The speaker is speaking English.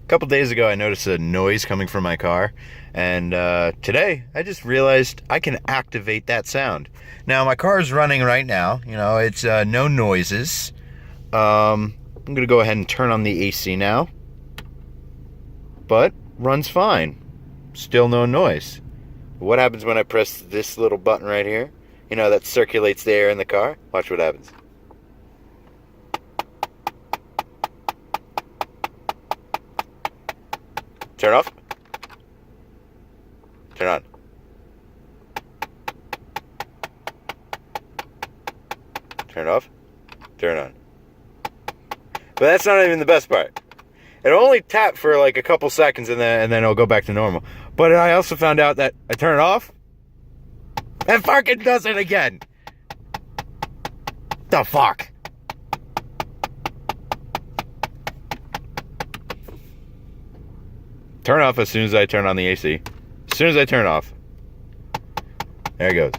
couple days ago, I noticed a noise coming from my car, and today I just realized I can activate that sound. Now, my car is running right now. You know, it's no noises. I'm going to go ahead and turn on the AC now, but runs fine. Still no noise. What happens when I press this little button right here? You know, that circulates the air in the car? Watch what happens. Turn off. Turn on. Turn off. Turn on. But that's not even the best part. It'll only tap for like a couple seconds and then it'll go back to normal. But I also found out that I turn it off, and fucking does it again. The fuck? Turn off as soon as I turn on the AC. As soon as I turn it off. There it goes.